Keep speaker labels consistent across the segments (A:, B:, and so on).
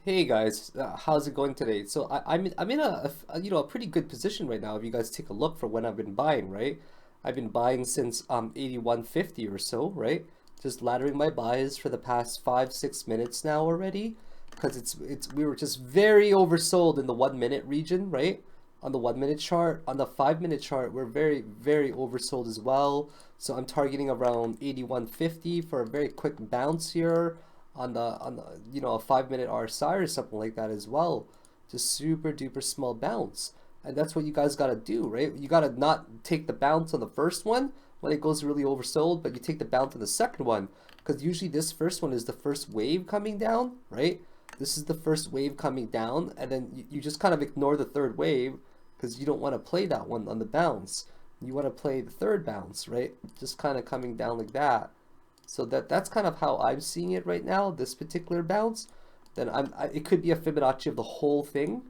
A: Hey guys, how's it going today? So I'm in a pretty good position right now. If you guys take a look for when I've been buying, right? I've been buying since 81.50 or so, right? Just laddering my buys for the past 5-6 minutes now already, because it's we were just very oversold in the 1 minute region, right? On the 1 minute chart, on the 5 minute chart, we're very oversold as well. So I'm targeting around 81.50 for a very quick bounce here on the a 5 minute RSI or something like that as well. Just super duper small bounce. And that's what you guys gotta do, right? You gotta not take the bounce on the first one when it goes really oversold, but you take the bounce on the second one. Because usually this first one is the first wave coming down, right? This is the first wave coming down, and then you just kind of ignore the third wave because you don't want to play that one on the bounce. You want to play the third bounce, right? Just kind of coming down like that. So that's kind of how I'm seeing it right now, this particular bounce. Then it could be a Fibonacci of the whole thing,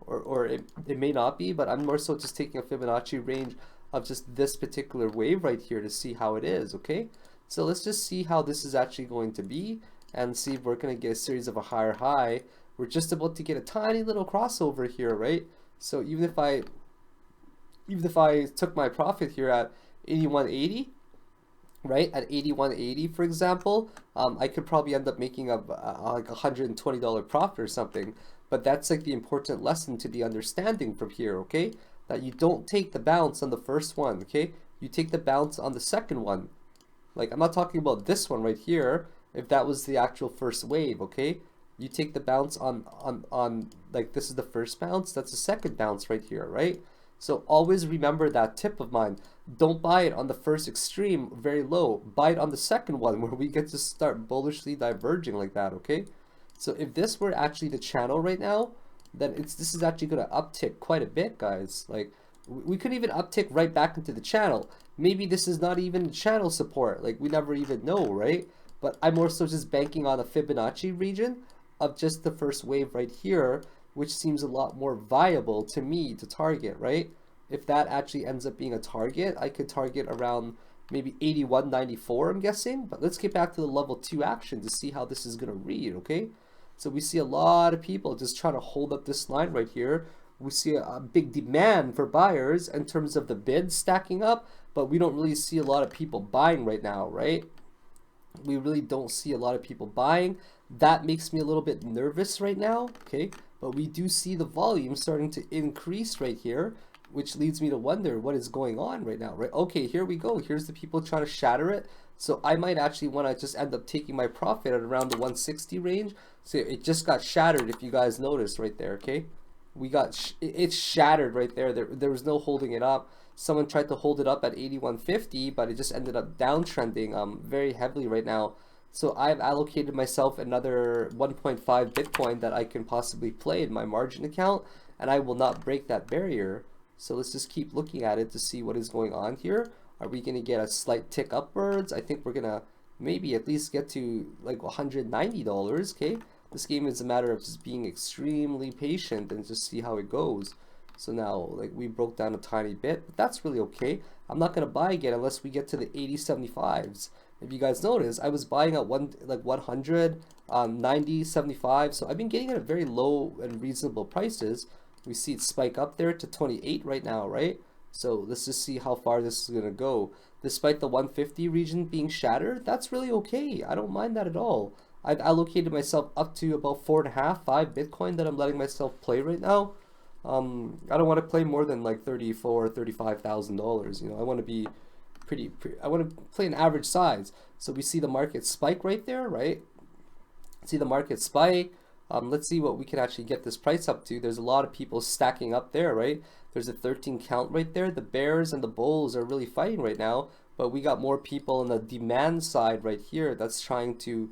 A: or it may not be, but I'm more so just taking a Fibonacci range of just this particular wave right here to see how it is, okay? So let's just see how this is actually going to be and see if we're going to get a series of a higher high. We're just about to get a tiny little crossover here, right? So even if I took my profit here at 81.80, right, at 81.80 for example, I could probably end up making like $120 profit or something. But that's like the important lesson to be understanding from here, okay? That you don't take the bounce on the first one, okay? You take the bounce on the second one. Like, I'm not talking about this one right here, if that was the actual first wave, okay? You take the bounce on like, this is the first bounce, that's the second bounce right here, right? So always remember that tip of mine. Don't buy it on the first extreme very low. Buy it on the second one where we get to start bullishly diverging like that, okay? So if this were actually the channel right now, then this is actually going to uptick quite a bit, guys. Like, we could even uptick right back into the channel. Maybe this is not even channel support. Like, we never even know, right? But I'm also just banking on a Fibonacci region of just the first wave right here, which seems a lot more viable to me to target, right? If that actually ends up being a target, I could target around maybe 81.94, I'm guessing. But let's get back to the level 2 action to see how this is going to read, okay? So we see a lot of people just trying to hold up this line right here. We see a big demand for buyers in terms of the bids stacking up, but we don't really see a lot of people buying right now, right? We really don't see a lot of people buying. That makes me a little bit nervous right now, okay? But we do see the volume starting to increase right here, which leads me to wonder what is going on right now, right? Okay, here we go. Here's the people trying to shatter it. So I might actually want to just end up taking my profit at around the 160 range. So it just got shattered, if you guys noticed right there, okay? It's shattered right there. There was no holding it up. Someone tried to hold it up at 81.50, but it just ended up downtrending very heavily right now. So I've allocated myself another 1.5 Bitcoin that I can possibly play in my margin account, and I will not break that barrier. So let's just keep looking at it to see what is going on here. Are we going to get a slight tick upwards? I think we're going to maybe at least get to like $190, okay? This game is a matter of just being extremely patient and just see how it goes. So now, like, we broke down a tiny bit, but that's really okay. I'm not going to buy again unless we get to the 80.75s. If you guys notice, I was buying at 100, 90, 75. So I've been getting it at very low and reasonable prices. We see it spike up there to 28 right now, right? So let's just see how far this is going to go. Despite the 150 region being shattered, that's really okay. I don't mind that at all. I've allocated myself up to about 4.5, 5 Bitcoin that I'm letting myself play right now. I don't want to play more than like $34,000, $35,000. You know, I want to be I want to play an average size. So we see the market spike right there, right? See the market spike. Let's see what we can actually get this price up to. There's a lot of people stacking up there, right? There's a 13 count right there. The bears and the bulls are really fighting right now, but we got more people on the demand side right here that's trying to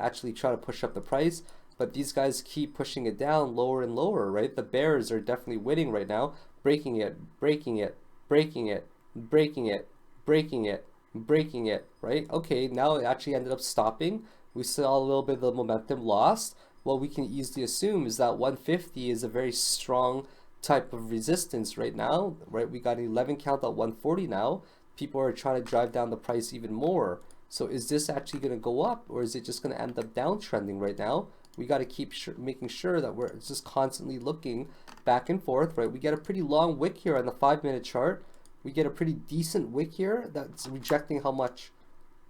A: actually try to push up the price. But these guys keep pushing it down lower and lower, right? The bears are definitely winning right now, breaking it, breaking it, breaking it, breaking it, breaking it, breaking it, right? Okay, now it actually ended up stopping. We saw a little bit of the momentum lost. What we can easily assume is that 150 is a very strong type of resistance right now, right? We got an 11 count at 140 now. People are trying to drive down the price even more. So is this actually going to go up, or is it just going to end up downtrending right now? we got to keep making sure that we're just constantly looking back and forth, right? We get a pretty long wick here on the 5-minute chart. We get a pretty decent wick here that's rejecting how much?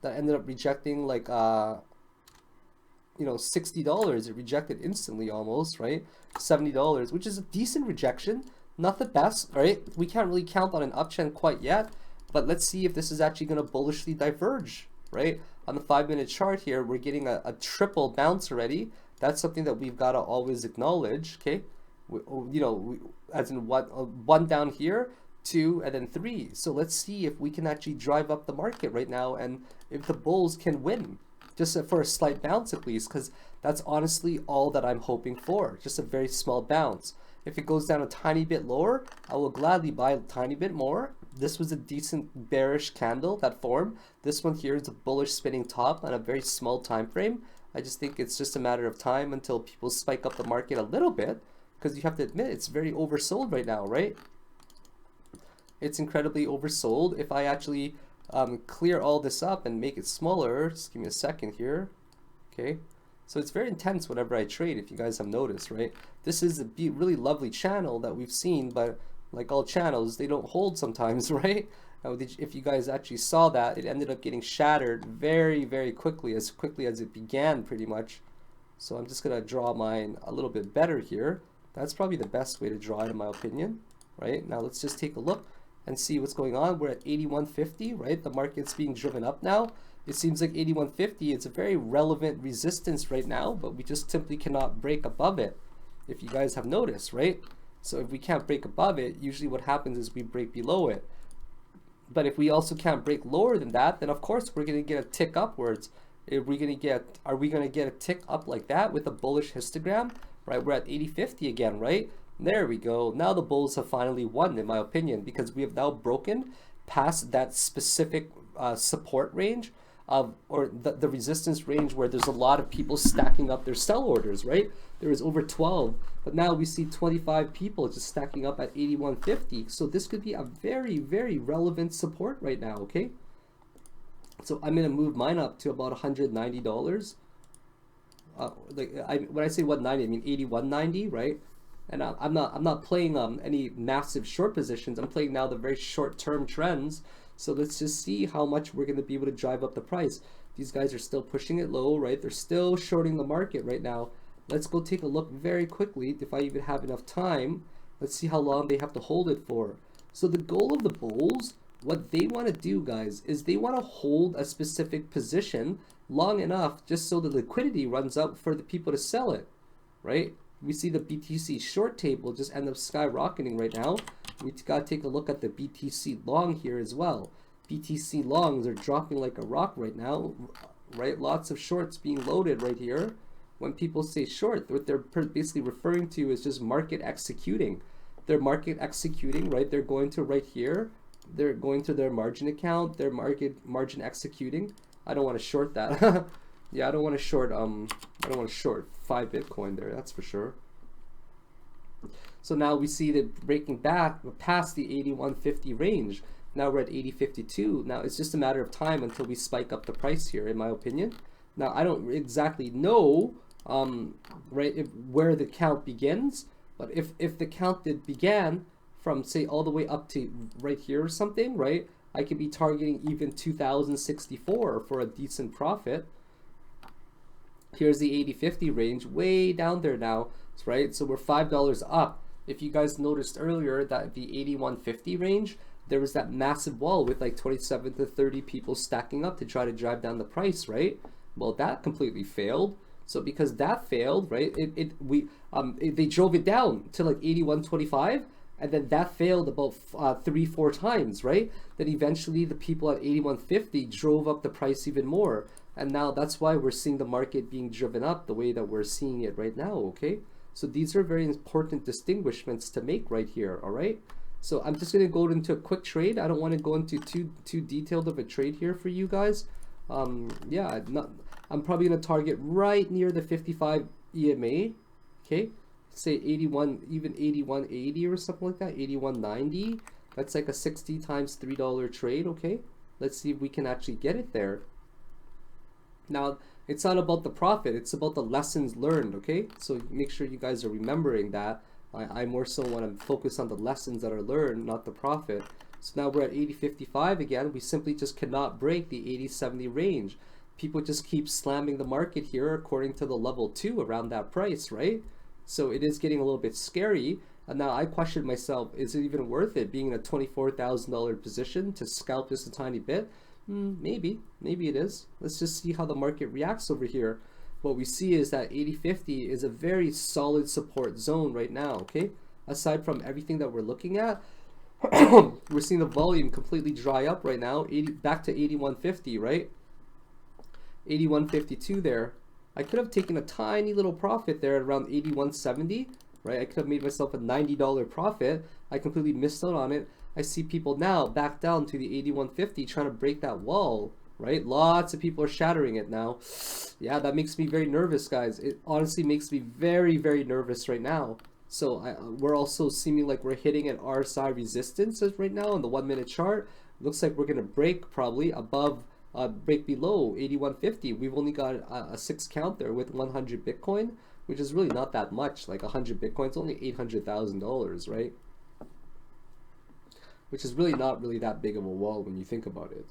A: That ended up rejecting like you know, $60. It rejected instantly almost, right? $70, which is a decent rejection. Not the best, right? We can't really count on an uptrend quite yet, but let's see if this is actually going to bullishly diverge, right? On the 5-minute chart here, we're getting a triple bounce already. That's something that we've got to always acknowledge, okay? You know, as in one down here, 2, and then 3. So let's see if we can actually drive up the market right now, and if the bulls can win, just for a slight bounce at least, because that's honestly all that I'm hoping for, just a very small bounce. If it goes down a tiny bit lower, I will gladly buy a tiny bit more. This was a decent bearish candle that formed. This one here is a bullish spinning top on a very small time frame. I just think it's just a matter of time until people spike up the market a little bit, because you have to admit it's very oversold right now, right? It's incredibly oversold. If I actually clear all this up and make it smaller, just give me a second here, okay? So it's very intense whenever I trade, if you guys have noticed, right? This is a really lovely channel that we've seen, but like all channels, they don't hold sometimes, right? If you guys actually saw that, it ended up getting shattered very, very quickly as it began, pretty much. So I'm just gonna draw mine a little bit better here. That's probably the best way to draw it, in my opinion, right? Now let's just take a look and see what's going on. We're at 81.50, right? The market's being driven up now. It seems like 81.50 is a very relevant resistance right now, but we just simply cannot break above it, if you guys have noticed, right? So if we can't break above it, usually what happens is we break below it. But if we also can't break lower than that, then of course we're going to get a tick upwards. Are we going to get a tick up like that with a bullish histogram, right? We're at 80.50 again, right? There we go. Now the bulls have finally won, in my opinion, because we have now broken past that specific support range or the resistance range where there's a lot of people stacking up their sell orders, right? There was over 12, but now we see 25 people just stacking up at 81.50. So this could be a very, very relevant support right now, okay? So I'm gonna move mine up to about $190. When I say 190, I mean 81.90, right? And I'm not playing any massive short positions. I'm playing now the very short-term trends. So let's just see how much we're going to be able to drive up the price. These guys are still pushing it low, right? They're still shorting the market right now. Let's go take a look very quickly, if I even have enough time. Let's see how long they have to hold it for. So the goal of the bulls, what they want to do, guys, is they want to hold a specific position long enough just so the liquidity runs out for the people to sell it, right? We see the BTC short table just end up skyrocketing right now. We got to take a look at the BTC long here as well. BTC longs are dropping like a rock right now, right? Lots of shorts being loaded right here. When people say short, what they're basically referring to is just market executing. They're market executing, right? They're going to right here. They're going to their margin account. Their margin executing. I don't want to short that. Yeah, I don't want to short 5 Bitcoin there, that's for sure. So now we see that breaking back past the 81.50 range. Now we're at 80.52. Now it's just a matter of time until we spike up the price here, in my opinion. Now I don't exactly know where the count begins, but if the count began from, say, all the way up to right here or something, right? I could be targeting even 2064 for a decent profit. Here's the 80.50 range, way down there now, right? So we're $5 up. If you guys noticed earlier that the 81.50 range, there was that massive wall with like 27 to 30 people stacking up to try to drive down the price, right? Well, that completely failed. So because that failed, right, they drove it down to like 81.25, and then that failed about 3-4 times, right? Then eventually the people at 81.50 drove up the price even more. And now that's why we're seeing the market being driven up the way that we're seeing it right now, okay? So these are very important distinguishments to make right here, all right? So I'm just gonna go into a quick trade. I don't wanna go into too detailed of a trade here for you guys. Yeah, I'm probably gonna target right near the 55 EMA, okay? Say 81, even 81.80 or something like that, 81.90. That's like a 60 times $3 trade, okay? Let's see if we can actually get it there. Now, It's not about the profit, it's about the lessons learned, okay? So make sure you guys are remembering that. I more so want to focus on the lessons that are learned, not the profit. So now we're at 80.55 again. We simply just cannot break the 80.70 range. People just keep slamming the market here according to the level 2 around that price, right? So it is getting a little bit scary. And now I question myself, is it even worth it being in a $24,000 position to scalp just a tiny bit? Maybe it is. Let's just see how the market reacts over here. What we see is that 80.50 is a very solid support zone right now, okay? Aside from everything that we're looking at, we're seeing the volume completely dry up right now, back to 81.50, right? 81.52 there. I could have taken a tiny little profit there at around 81.70, right? I could have made myself a $90 profit. I completely missed out on it. I see people now back down to the 81.50 trying to break that wall, right? Lots of people are shattering it now. Yeah, that makes me very nervous, guys. It honestly makes me very, very nervous right now. So we're also seeming like we're hitting an RSI resistance right now on the 1 minute chart. Looks like we're going to break probably above, break below 81.50. We've only got a 6 count there with 100 Bitcoin, which is really not that much. Like 100 Bitcoin's only $800,000, right? Which is really not really that big of a wall when you think about it.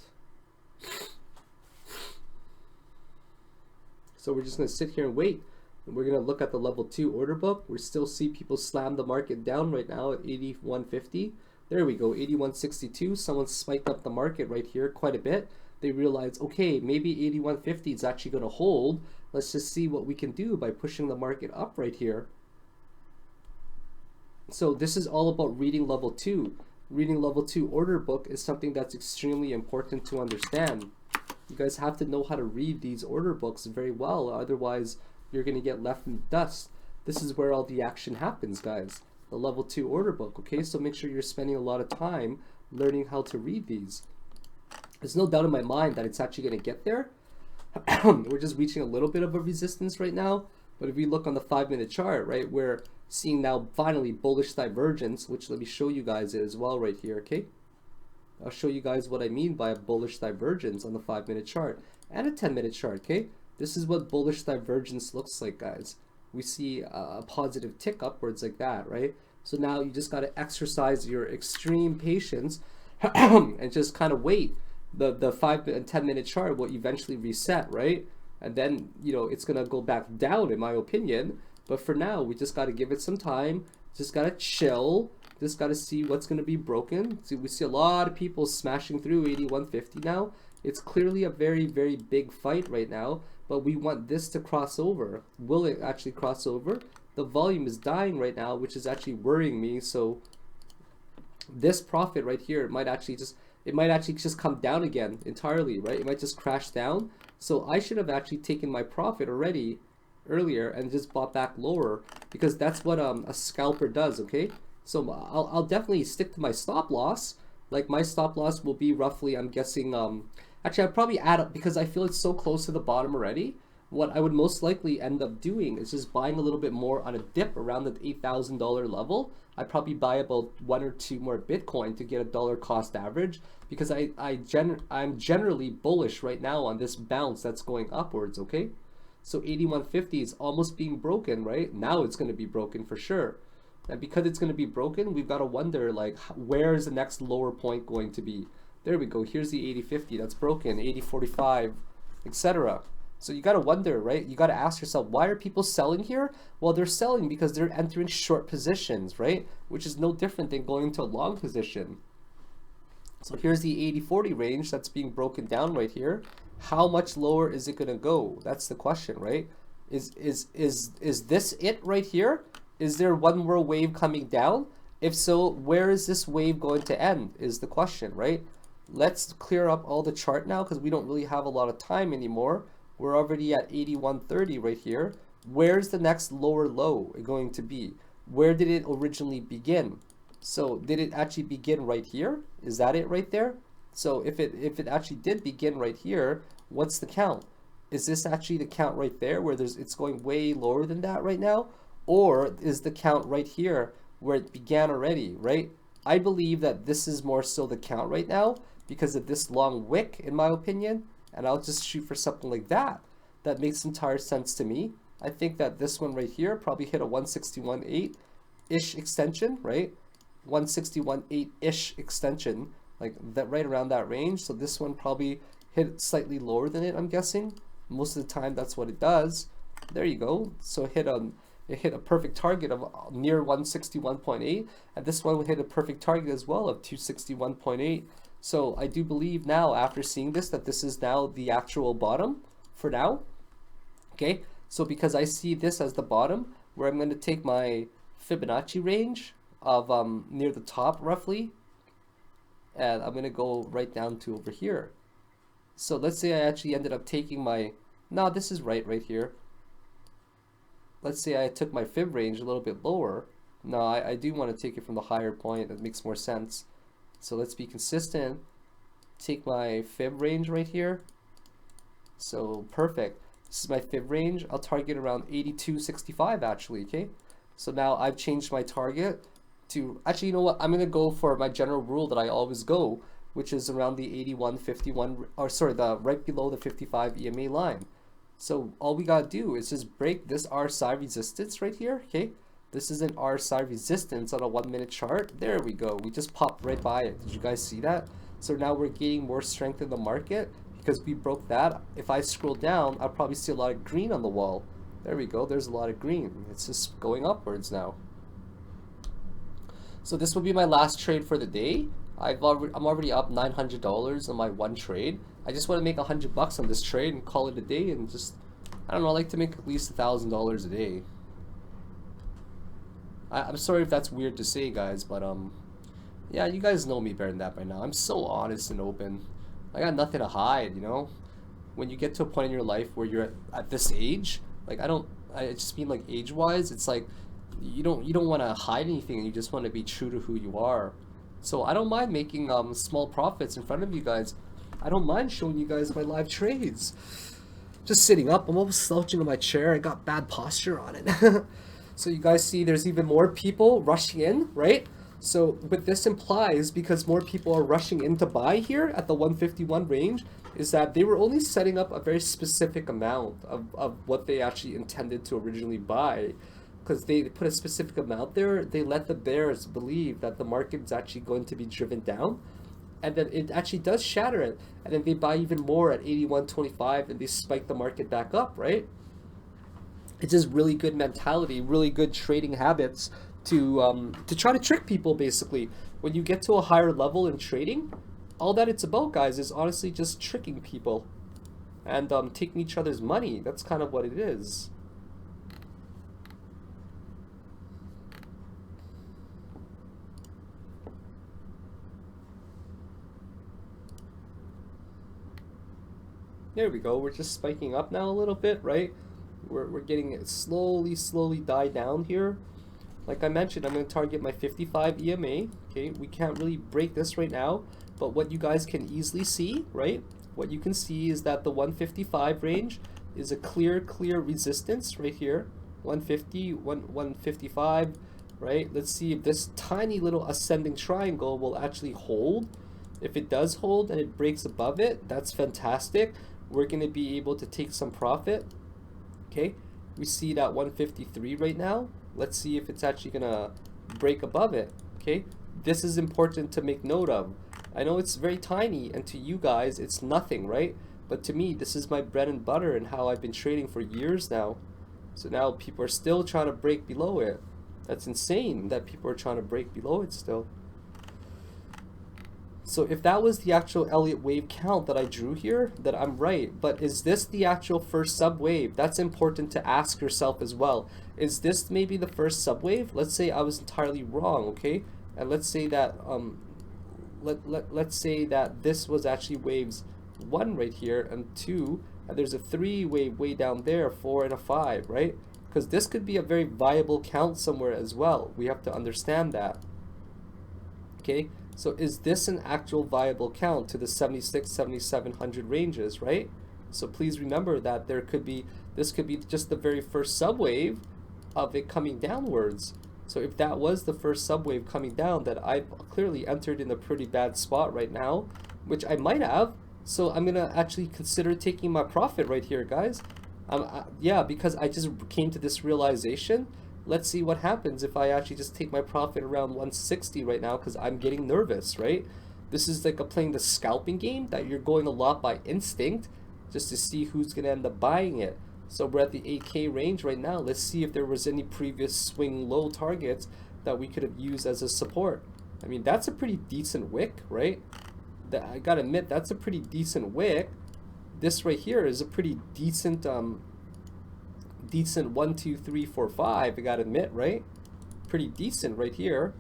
A: So we're just going to sit here and wait. And we're going to look at the level 2 order book. We still see people slam the market down right now at 81.50. There we go, 81.62. Someone spiked up the market right here quite a bit. They realized, okay, maybe 81.50 is actually going to hold. Let's just see what we can do by pushing the market up right here. So this is all about reading level 2. Reading level 2 order book is something that's extremely important to understand. You guys have to know how to read these order books very well, otherwise you're going to get left in the dust. This is where all the action happens, guys. The level 2 order book, okay? So make sure you're spending a lot of time learning how to read these. There's no doubt in my mind that it's actually going to get there. We're just reaching a little bit of a resistance right now, but if we look on the 5 minute chart, right, we're seeing now finally bullish divergence, which let me show you guys it as well right here, okay? I'll show you guys what I mean by a bullish divergence on the 5 minute chart and a 10 minute chart, okay? This is what bullish divergence looks like, guys. We see a positive tick upwards like that, right? So now you just got to exercise your extreme patience and just kind of wait. The 5 and 10 minute chart will eventually reset, right? And then, you know, it's going to go back down, in my opinion. But for now, we just got to give it some time. Just got to chill. Just got to see what's going to be broken. See, we see a lot of people smashing through 81.50 now. It's clearly a very, very big fight right now. But we want this to cross over. Will it actually cross over? The volume is dying right now, which is actually worrying me. So this profit right here, it might actually just come down again entirely, right? It might just crash down. So I should have actually taken my profit already earlier and just bought back lower, because that's what a scalper does, okay? So I'll definitely stick to my stop loss. Like my stop loss will be roughly, I'm guessing, actually I'd probably add up, because I feel it's so close to the bottom already. What I would most likely end up doing is just buying a little bit more on a dip around the $8,000 level. I'd probably buy about 1 or 2 more Bitcoin to get a dollar cost average, because I'm generally bullish right now on this bounce that's going upwards, okay? So 81.50 is almost being broken, right? Now it's going to be broken for sure. And because it's going to be broken, we've got to wonder, like, where is the next lower point going to be? There we go. Here's the 80.50 that's broken, 80.45, etc. So you got to wonder, right? You got to ask yourself, why are people selling here? Well, they're selling because they're entering short positions, right? Which is no different than going to a long position. So here's the 80.40 range that's being broken down right here. How much lower is it going to go? That's the question, right? Is this it right here? Is there one more wave coming down? If so, where is this wave going to end is the question, right? Let's clear up all the chart now, because we don't really have a lot of time anymore. We're already at 81.30 right here. Where's the next lower low going to be? Where did it originally begin? So did it actually begin right here? Is that it right there? So if it actually did begin right here, what's the count? Is this actually the count right there where it's going way lower than that right now? Or is the count right here where it began already, right? I believe that this is more so the count right now because of this long wick, in my opinion. And I'll just shoot for something like that. that makes entire sense to me. I think that this one right here probably hit a 161.8-ish extension, right? 161.8-ish extension, like that, right around that range. So this one probably hit slightly lower than it, I'm guessing. Most of the time that's what it does. There you go. So it hit a perfect target of near 161.8, and this one would hit a perfect target as well of 261.8. So I do believe now, after seeing this, that this is now the actual bottom for now. Okay, so because I see this as the bottom, where I'm going to take my Fibonacci range of near the top roughly, and I'm going to go right down to over here. So let's say I actually ended up taking my, no, this is right here. Let's say I took my fib range a little bit lower. No, I do want to take it from the higher point. That makes more sense. So let's be consistent. Take my fib range right here. So perfect. This is my fib range. I'll target around 82.65 actually, okay? So now I've changed my target to, actually, you know what? I'm going to go for my general rule that I always go, which is around the 81.51, or sorry, the right below the 55 EMA line. So all we gotta do is just break this RSI resistance right here, okay? This is an RSI resistance on a 1 minute chart. There we go. We just popped right by it. Did you guys see that? So now we're gaining more strength in the market because we broke that. If I scroll down, I'll probably see a lot of green on the wall. There we go. There's a lot of green. It's just going upwards now. So this will be my last trade for the day. I'm already up $900 on my one trade. I just want to make $100 on this trade and call it a day, and just, I don't know, I like to make at least $1,000 a day. I'm sorry if that's weird to say, guys, but yeah, you guys know me better than that by now. I'm so honest and open. I got nothing to hide, you know. When you get to a point in your life where you're at this age, like I just mean like age-wise, it's like you don't want to hide anything, and you just want to be true to who you are. So I don't mind making small profits in front of you guys. I don't mind showing you guys my live trades. Just sitting up, I'm almost slouching on my chair. I got bad posture on it. So you guys see there's even more people rushing in, right? So what this implies, because more people are rushing in to buy here at the 151 range, is that they were only setting up a very specific amount of what they actually intended to originally buy. Because they put a specific amount there, they let the bears believe that the market is actually going to be driven down, and then it actually does shatter it, and then they buy even more at 81.25, and they spike the market back up, right? It's just really good mentality, really good trading habits to try to trick people. Basically, when you get to a higher level in trading, all that it's about, guys, is honestly just tricking people and taking each other's money. That's kind of what it is. There we go. We're just spiking up now a little bit, right? We're getting it slowly die down here. Like I mentioned, I'm going to target my 55 EMA. Okay, we can't really break this right now, but what you guys can easily see, right? What you can see is that the 155 range is a clear resistance right here. 150, 155, right? Let's see if this tiny little ascending triangle will actually hold. If it does hold and it breaks above it, that's fantastic. We're going to be able to take some profit. Okay, we see that 153 right now. Let's see if it's actually going to break above it. Okay, this is important to make note of. I know it's very tiny, and to you guys it's nothing, right? But to me, this is my bread and butter and how I've been trading for years now. So now people are still trying to break below it. That's insane that people are trying to break below it still. So if that was the actual Elliott wave count that I drew here, then I'm right. But is this the actual first subwave? That's important to ask yourself as well. Is this maybe the first subwave? Let's say I was entirely wrong, okay? And let's say that let's say that this was actually waves 1 right here and 2, and there's a 3 wave way down there, 4 and a 5, right? Because this could be a very viable count somewhere as well. We have to understand that. Okay? So is this an actual viable count to the 76, 7700 ranges, right? So please remember that this could be just the very first subwave of it coming downwards. So if that was the first subwave coming down, that I've clearly entered in a pretty bad spot right now, which I might have. So I'm gonna actually consider taking my profit right here, guys. Yeah, because I just came to this realization. Let's see what happens if I actually just take my profit around 160 right now because I'm getting nervous, right? This is like playing the scalping game that you're going a lot by instinct just to see who's going to end up buying it. So we're at the 8K range right now. Let's see if there was any previous swing low targets that we could have used as a support. I mean, that's a pretty decent wick, right? I gotta admit, that's a pretty decent wick. This right here is a pretty decent decent 1 2 3 4 5, I gotta admit, right? Pretty decent right here.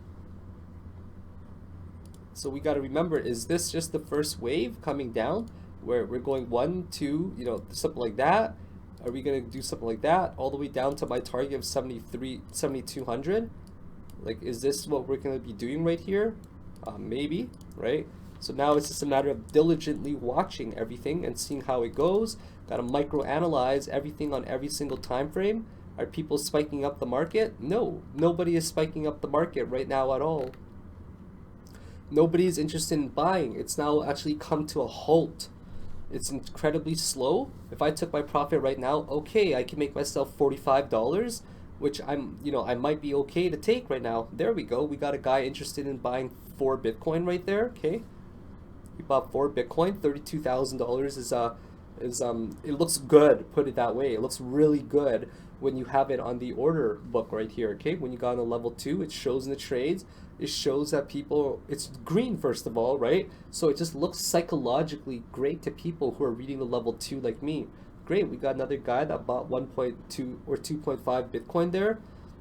A: So we gotta remember, is this just the first wave coming down where we're going 1 2, you know, something like that? Are we gonna do something like that all the way down to my target of 7200? Like, is this what we're gonna be doing right here? Maybe, right? So now it's just a matter of diligently watching everything and seeing how it goes. Got to micro analyze everything on every single time frame. Are people spiking up the market? No, nobody is spiking up the market right now at all. Nobody is interested in buying. It's now actually come to a halt. It's incredibly slow. If I took my profit right now, okay, I can make myself $45, which I might be okay to take right now. There we go. We got a guy interested in buying 4 Bitcoin right there. Okay. We bought 4 Bitcoin. $32,000 is it looks good, put it that way. It looks really good when you have it on the order book right here. Okay, when you got on a level 2, it shows in the trades. It shows that people, it's green first of all, right? So it just looks psychologically great to people who are reading the level 2 like me. Great, we got another guy that bought 1.2 or 2.5 Bitcoin there.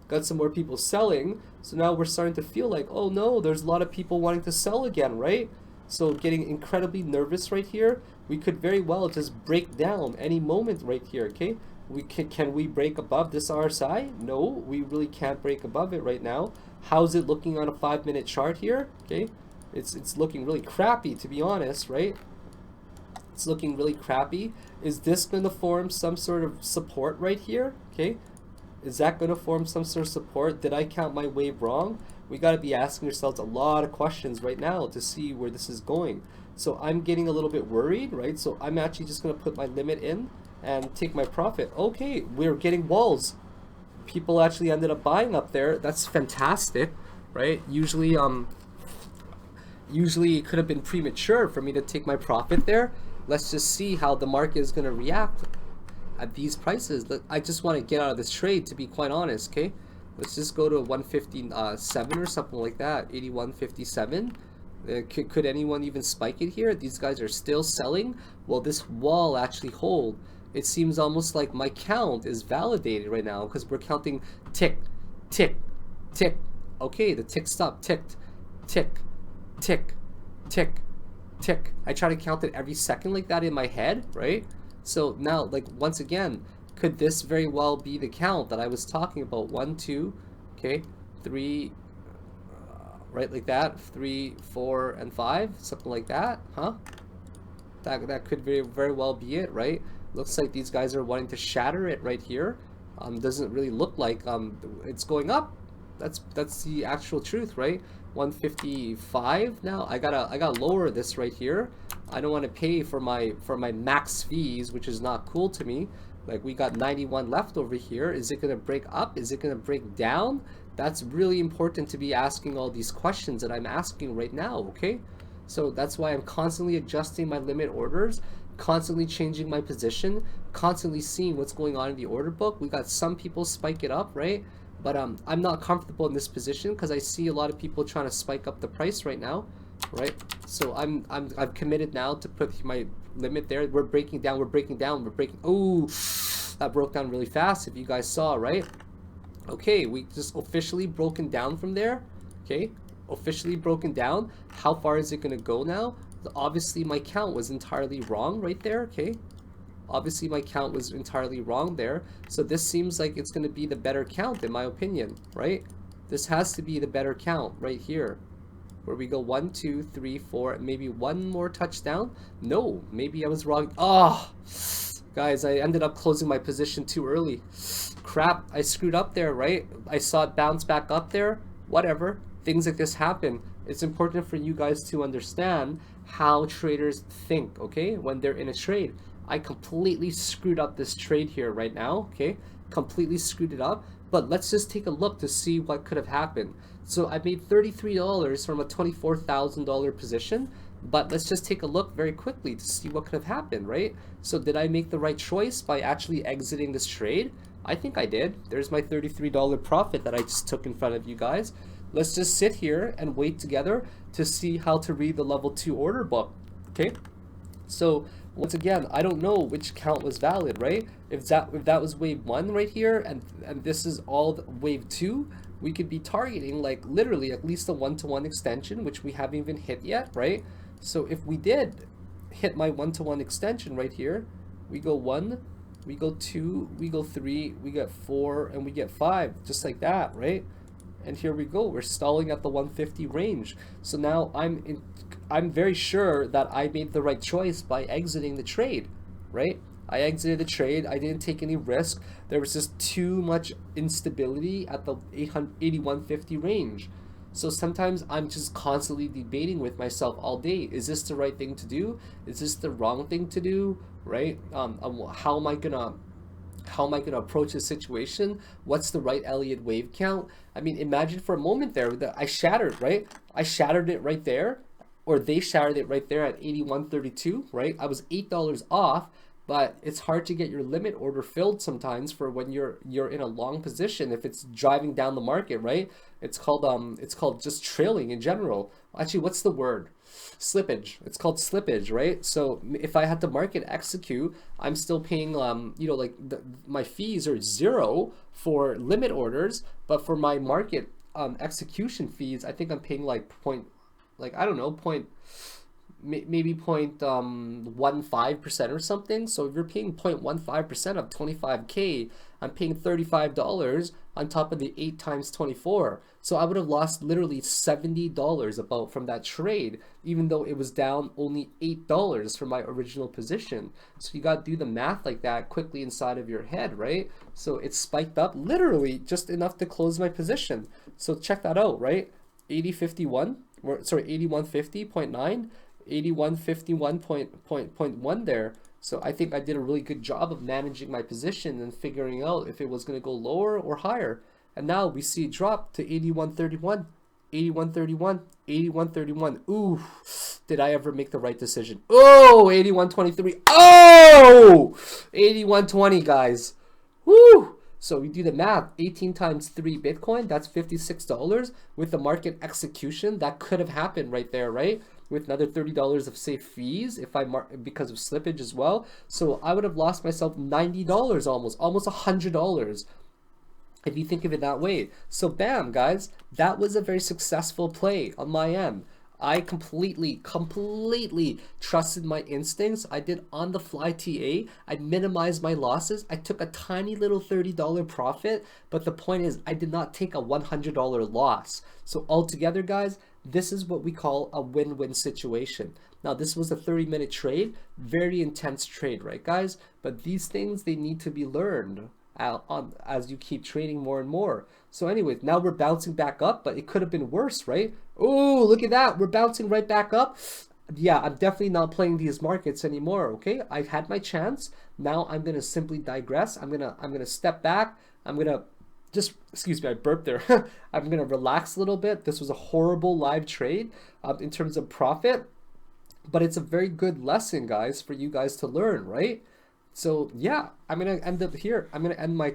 A: Got some more people selling. So now we're starting to feel like, oh no, there's a lot of people wanting to sell again, right? So getting incredibly nervous right here. We could very well just break down any moment right here, okay? Can we break above this RSI? No, we really can't break above it right now. How's it looking on a 5-minute chart here? Okay, it's looking really crappy, to be honest, right? It's looking really crappy. Is this going to form some sort of support right here? Okay, is that going to form some sort of support? Did I count my wave wrong? We got to be asking ourselves a lot of questions right now to see where this is going. So I'm getting a little bit worried, right? So I'm actually just going to put my limit in and take my profit. Okay, we're getting walls. People actually ended up buying up there. That's fantastic, right? Usually it could have been premature for me to take my profit there. Let's just see how the market is going to react at these prices. I just want to get out of this trade, to be quite honest, okay? Let's just go to 157 or something like that. 81.57. Could anyone even spike it here? These guys are still selling. Will this wall actually hold? It seems almost like my count is validated right now because we're counting tick, tick, tick. Okay, the tick stop, ticked, tick, tick, tick, tick. I try to count it every second like that in my head, right? So now, like, once again, could this very well be the count that I was talking about? 1, 2, okay, 3, right, like that, 3, 4, and 5, something like that, huh? That could very well be it, right? Looks like these guys are wanting to shatter it right here. Doesn't really look like it's going up. That's the actual truth, right? 155 now. I gotta lower this right here. I don't want to pay for my max fees, which is not cool to me. Like, we got 91 left over here. Is it gonna break up? Is it gonna break down? That's really important to be asking all these questions that I'm asking right now, okay? So that's why I'm constantly adjusting my limit orders, constantly changing my position, constantly seeing what's going on in the order book. We got some people spike it up, right? But I'm not comfortable in this position because I see a lot of people trying to spike up the price right now, right? So I've committed now to put my limit there. We're breaking down, oh, that broke down really fast, if you guys saw, right? Okay, we just officially broken down from there. Okay, officially broken down. How far is it gonna go now? Obviously my count was entirely wrong right there. Okay, obviously my count was entirely wrong there. So this seems like it's gonna be the better count in my opinion, right? This has to be the better count right here, where we go 1, 2, 3, 4, maybe one more touchdown. No, maybe I was wrong. Oh, guys, I ended up closing my position too early. Crap, I screwed up there, right? I saw it bounce back up there. Whatever, things like this happen. It's important for you guys to understand how traders think, okay, when they're in a trade. I completely screwed up this trade here right now, okay? Completely screwed it up. But let's just take a look to see what could have happened. So I made $33 from a $24,000 position, but let's just take a look very quickly to see what could have happened, right? So did I make the right choice by actually exiting this trade? I think I did. There's my $33 profit that I just took in front of you guys. Let's just sit here and wait together to see how to read the level 2 order book, okay? So once again, I don't know which count was valid, right? If that was wave 1 right here, and this is all wave 2, we could be targeting like literally at least a 1-to-1 extension, which we haven't even hit yet, right? So if we did hit my 1-to-1 extension right here, we go 1, we go 2, we go 3, we get 4, and we get 5, just like that, right? And here we go, we're stalling at the 150 range. So now I'm very sure that I made the right choice by exiting the trade, right? I exited the trade, I didn't take any risk. There was just too much instability at the 8150 range. So sometimes I'm just constantly debating with myself all day. Is this the right thing to do? Is this the wrong thing to do, right? How am I gonna approach this situation? What's the right Elliott wave count? I mean, imagine for a moment there that I shattered, right? I shattered it right there, or they shattered it right there at 81.32, right? I was $8 off, but it's hard to get your limit order filled sometimes for when you're in a long position if it's driving down the market, right? It's called just trailing in general. Actually, what's the word? Slippage. It's called slippage, right? So if I had to market execute, I'm still paying you know, like my fees are 0 for limit orders, but for my market execution fees, I think I'm paying like maybe 0.15% or something. So if you're paying 0.15% of 25K, I'm paying $35 on top of the 8 times 24. So I would have lost literally $70 about from that trade, even though it was down only $8 from my original position. So you got to do the math like that quickly inside of your head, right? So it spiked up literally just enough to close my position. So check that out, right? 80.51, sorry, 81.50.9, 81.51.1 there. So I think I did a really good job of managing my position and figuring out if it was going to go lower or higher. And now we see it drop to 81.31, 81.31, 81.31. Ooh, did I ever make the right decision? Oh, 81.23. Oh, 81.20, guys. Woo! So we do the math, 18 times 3 Bitcoin, that's $56 with the market execution. That could have happened right there, right? With another $30 of safe fees if because of slippage as well. So I would have lost myself $90 almost $100 if you think of it that way. So bam, guys, that was a very successful play on my end. I completely trusted my instincts. I did on the fly TA. I minimized my losses. I took a tiny little $30 profit, but the point is I did not take a $100 loss. So altogether, guys, this is what we call a win-win situation. Now, this was a 30-minute trade, very intense trade, right, guys? But these things, they need to be learned as you keep trading more and more. So anyways, now we're bouncing back up, but it could have been worse, right? Oh, look at that. We're bouncing right back up. Yeah, I'm definitely not playing these markets anymore, okay? I had my chance. Now I'm going to simply digress. I'm going to step back. I'm going to just, excuse me, I burped there. I'm going to relax a little bit. This was a horrible live trade in terms of profit, but it's a very good lesson, guys, for you guys to learn, right? So yeah, I'm gonna end up here. I'm gonna end my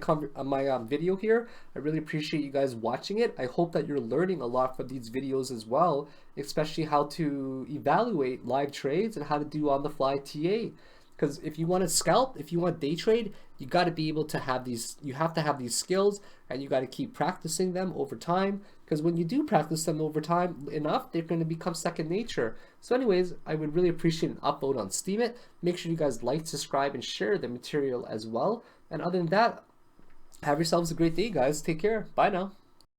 A: video here. I really appreciate you guys watching it. I hope that you're learning a lot from these videos as well, especially how to evaluate live trades and how to do on the fly TA. Because if you want to scalp, if you want day trade, you got to be able to have these. You have to have these skills, and you got to keep practicing them over time. Because when you do practice them over time enough, they're going to become second nature. So anyways, I would really appreciate an upvote on Steam It. Make sure you guys like, subscribe, and share the material as well. And other than that, have yourselves a great day, guys. Take care. Bye now.